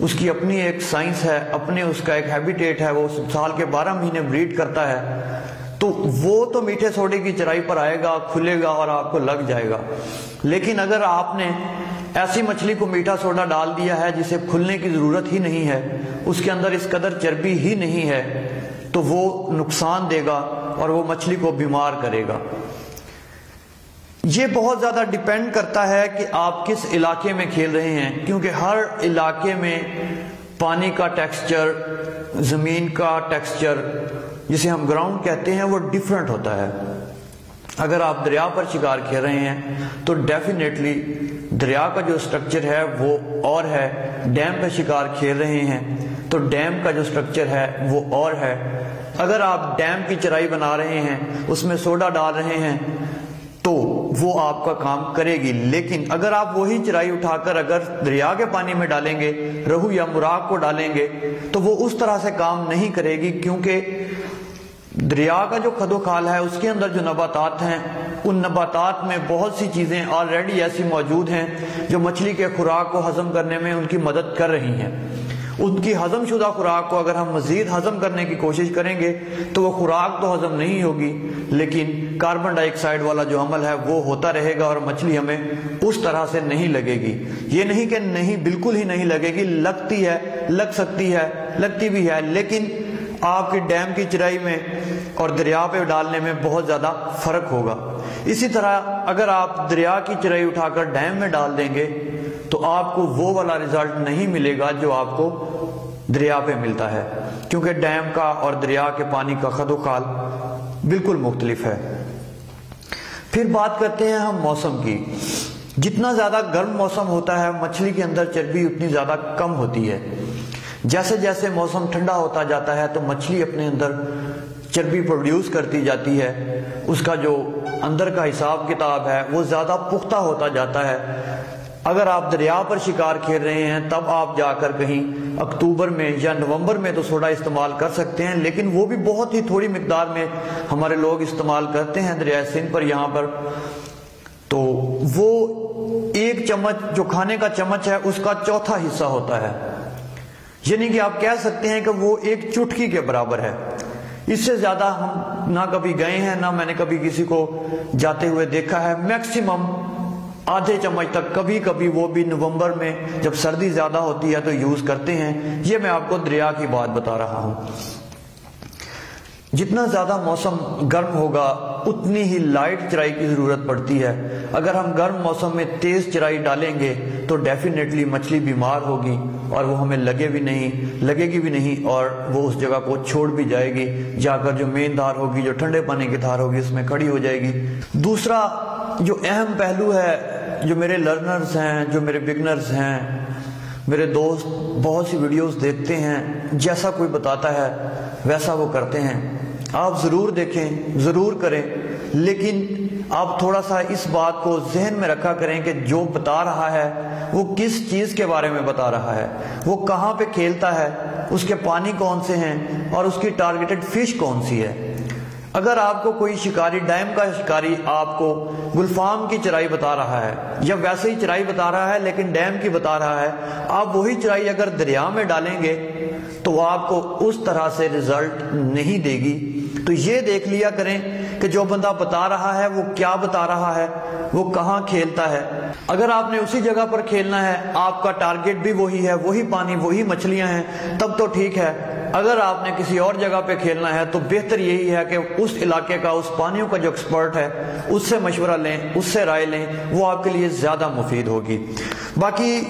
اس کی اپنی ایک سائنس ہے، اپنے اس کا ایک ہیبیٹیٹ ہے، وہ سال کے 12 مہینے بریڈ کرتا ہے، تو وہ تو میٹھے سوڈے کی چرائی پر آئے گا، کھلے گا اور آپ کو لگ جائے گا۔ لیکن اگر آپ نے ایسی مچھلی کو میٹھا سوڈا ڈال دیا ہے جسے کھلنے کی ضرورت ہی نہیں ہے، اس کے اندر اس قدر چربی ہی نہیں ہے، تو وہ نقصان دے گا اور وہ مچھلی کو بیمار کرے گا۔ یہ بہت زیادہ ڈیپینڈ کرتا ہے کہ آپ کس علاقے میں کھیل رہے ہیں، کیونکہ ہر علاقے میں پانی کا ٹیکسچر، زمین کا ٹیکسچر جسے ہم گراؤنڈ کہتے ہیں، وہ ڈیفرنٹ ہوتا ہے۔ اگر آپ دریا پر شکار کھیل رہے ہیں تو ڈیفینیٹلی دریا کا جو سٹرکچر ہے وہ اور ہے، ڈیم پہ شکار کھیل رہے ہیں تو ڈیم کا جو سٹرکچر ہے وہ اور ہے۔ اگر آپ ڈیم کی چرائی بنا رہے ہیں، اس میں سوڈا ڈال رہے ہیں تو وہ آپ کا کام کرے گی، لیکن اگر آپ وہی چرائی اٹھا کر اگر دریا کے پانی میں ڈالیں گے، رہو یا مراغ کو ڈالیں گے، تو وہ اس طرح سے کام نہیں کرے گی، کیونکہ دریا کا جو کھد و کھال ہے اس کے اندر جو نباتات ہیں، ان نباتات میں بہت سی چیزیں آلریڈی ایسی موجود ہیں جو مچھلی کے خوراک کو ہضم کرنے میں ان کی مدد کر رہی ہیں۔ ان کی ہضم شدہ خوراک کو اگر ہم مزید ہضم کرنے کی کوشش کریں گے تو وہ خوراک تو ہضم نہیں ہوگی، لیکن کاربن ڈائی آکسائڈ والا جو عمل ہے وہ ہوتا رہے گا اور مچھلی ہمیں اس طرح سے نہیں لگے گی۔ یہ نہیں کہ نہیں، بالکل ہی نہیں لگے گی، لگتی ہے، لگ سکتی ہے، لگتی بھی ہے، لیکن آپ کی ڈیم کی چرائی میں اور دریا پہ ڈالنے میں بہت زیادہ فرق ہوگا۔ اسی طرح اگر آپ دریا کی چرائی اٹھا کر ڈیم میں ڈال دیں گے تو آپ کو وہ والا رزلٹ نہیں ملے گا جو آپ کو دریا پہ ملتا ہے، کیونکہ ڈیم کا اور دریا کے پانی کا خد و خال بالکل مختلف ہے۔ پھر بات کرتے ہیں ہم موسم کی۔ جتنا زیادہ گرم موسم ہوتا ہے مچھلی کے اندر چربی اتنی زیادہ کم ہوتی ہے۔ جیسے جیسے موسم ٹھنڈا ہوتا جاتا ہے تو مچھلی اپنے اندر چربی پروڈیوس کرتی جاتی ہے، اس کا جو اندر کا حساب کتاب ہے وہ زیادہ پختہ ہوتا جاتا ہے۔ اگر آپ دریا پر شکار کھیل رہے ہیں تب آپ جا کر کہیں اکتوبر میں یا نومبر میں تو سوڈا استعمال کر سکتے ہیں، لیکن وہ بھی بہت ہی تھوڑی مقدار میں ہمارے لوگ استعمال کرتے ہیں دریائے سندھ پر یہاں پر، تو وہ ایک چمچ جو کھانے کا چمچ ہے اس کا چوتھا حصہ ہوتا ہے، یعنی کہ آپ کہہ سکتے ہیں کہ وہ ایک چٹکی کے برابر ہے۔ اس سے زیادہ ہم نہ کبھی گئے ہیں، نہ میں نے کبھی کسی کو جاتے ہوئے دیکھا ہے۔ میکسیمم آدھے چمچ تک، کبھی کبھی وہ بھی نومبر میں جب سردی زیادہ ہوتی ہے تو یوز کرتے ہیں۔ یہ میں آپ کو دریا کی بات بتا رہا ہوں۔ جتنا زیادہ موسم گرم ہوگا اتنی ہی لائٹ چرائی کی ضرورت پڑتی ہے۔ اگر ہم گرم موسم میں تیز چرائی ڈالیں گے تو ڈیفینیٹلی مچھلی بیمار ہوگی اور وہ ہمیں لگے گی بھی نہیں اور وہ اس جگہ کو چھوڑ بھی جائے گی، جا کر جو مین دھار ہوگی، جو ٹھنڈے پانی کی دھار ہوگی، اس میں کھڑی ہو جائے گی۔ دوسرا جو اہم پہلو ہے، جو میرے لرنرز ہیں، جو میرے بگنرز ہیں، میرے دوست بہت سی ویڈیوز دیکھتے ہیں، جیسا کوئی بتاتا ہے ویسا وہ کرتے ہیں۔ آپ ضرور دیکھیں، ضرور کریں، لیکن آپ تھوڑا سا اس بات کو ذہن میں رکھا کریں کہ جو بتا رہا ہے وہ کس چیز کے بارے میں بتا رہا ہے، وہ کہاں پہ کھیلتا ہے، اس کے پانی کون سے ہیں اور اس کی ٹارگیٹڈ فش کون سی ہے۔ اگر آپ کو کوئی شکاری، ڈیم کا شکاری آپ کو گلفام کی چرائی بتا رہا ہے یا ویسے ہی چرائی بتا رہا ہے لیکن ڈیم کی بتا رہا ہے، آپ وہی چرائی اگر دریا میں ڈالیں گے تو وہ آپ کو اس طرح سے رزلٹ نہیں دے گی۔ تو یہ دیکھ لیا کریں کہ جو بندہ بتا رہا ہے وہ کیا بتا رہا ہے، وہ کہاں کھیلتا ہے۔ اگر آپ نے اسی جگہ پر کھیلنا ہے، آپ کا ٹارگٹ بھی وہی ہے، وہی پانی، وہی مچھلیاں ہیں، تب تو ٹھیک ہے۔ اگر آپ نے کسی اور جگہ پہ کھیلنا ہے تو بہتر یہی ہے کہ اس علاقے کا، اس پانیوں کا جو ایکسپرٹ ہے اس سے مشورہ لیں، اس سے رائے لیں، وہ آپ کے لیے زیادہ مفید ہوگی۔ باقی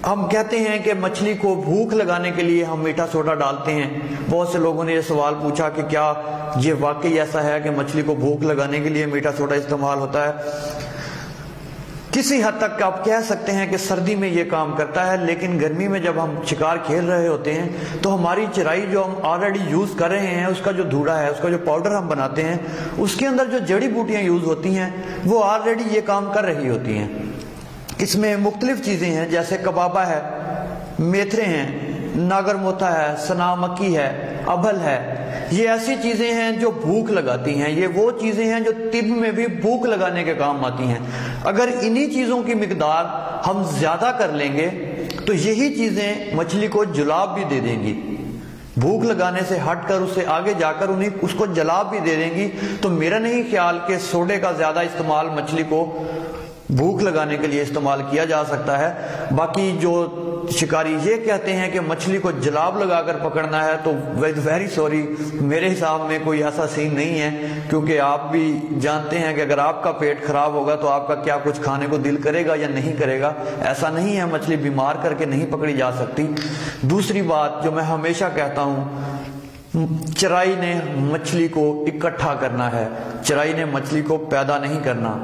ہم کہتے ہیں کہ مچھلی کو بھوک لگانے کے لیے ہم میٹھا سوڈا ڈالتے ہیں۔ بہت سے لوگوں نے یہ سوال پوچھا کہ کیا یہ واقعی ایسا ہے کہ مچھلی کو بھوک لگانے کے لیے میٹھا سوڈا استعمال ہوتا ہے؟ کسی حد تک آپ کہہ سکتے ہیں کہ سردی میں یہ کام کرتا ہے، لیکن گرمی میں جب ہم شکار کھیل رہے ہوتے ہیں تو ہماری چرائی جو ہم آلریڈی یوز کر رہے ہیں، اس کا جو دھوڑا ہے، اس کا جو پاؤڈر ہم بناتے ہیں، اس کے اندر جو جڑی بوٹیاں یوز ہوتی ہیں وہ آلریڈی یہ کام کر رہی ہوتی ہیں۔ اس میں مختلف چیزیں ہیں، جیسے کبابا ہے، میتھرے ہیں، ناگر موتھا ہے، سنا مکی ہے، ابھل ہے۔ یہ ایسی چیزیں ہیں جو بھوک لگاتی ہیں، یہ وہ چیزیں ہیں جو طب میں بھی بھوک لگانے کے کام آتی ہیں۔ اگر انہی چیزوں کی مقدار ہم زیادہ کر لیں گے تو یہی چیزیں مچھلی کو جلاب بھی دے دیں گی، بھوک لگانے سے ہٹ کر اسے آگے جا کر انہیں اس کو جلاب بھی دے دیں گی۔ تو میرا نہیں خیال کہ سوڈے کا زیادہ استعمال مچھلی کو بھوک لگانے کے لیے استعمال کیا جا سکتا ہے۔ باقی جو شکاری یہ کہتے ہیں کہ مچھلی کو جلاب لگا کر پکڑنا ہے، تو ویری سوری، میرے حساب میں کوئی ایسا سین نہیں ہے، کیونکہ آپ بھی جانتے ہیں کہ اگر آپ کا پیٹ خراب ہوگا تو آپ کا کیا کچھ کھانے کو دل کرے گا یا نہیں کرے گا۔ ایسا نہیں ہے، مچھلی بیمار کر کے نہیں پکڑی جا سکتی۔ دوسری بات جو میں ہمیشہ کہتا ہوں، چرائی نے مچھلی کو اکٹھا کرنا ہے، چرائی نے مچھلی کو پیدا نہیں کرنا۔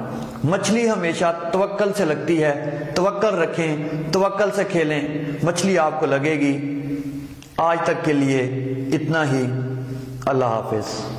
مچھلی ہمیشہ توکل سے لگتی ہے، توکل رکھیں، توکل سے کھیلیں، مچھلی آپ کو لگے گی۔ آج تک کے لیے اتنا ہی، اللہ حافظ۔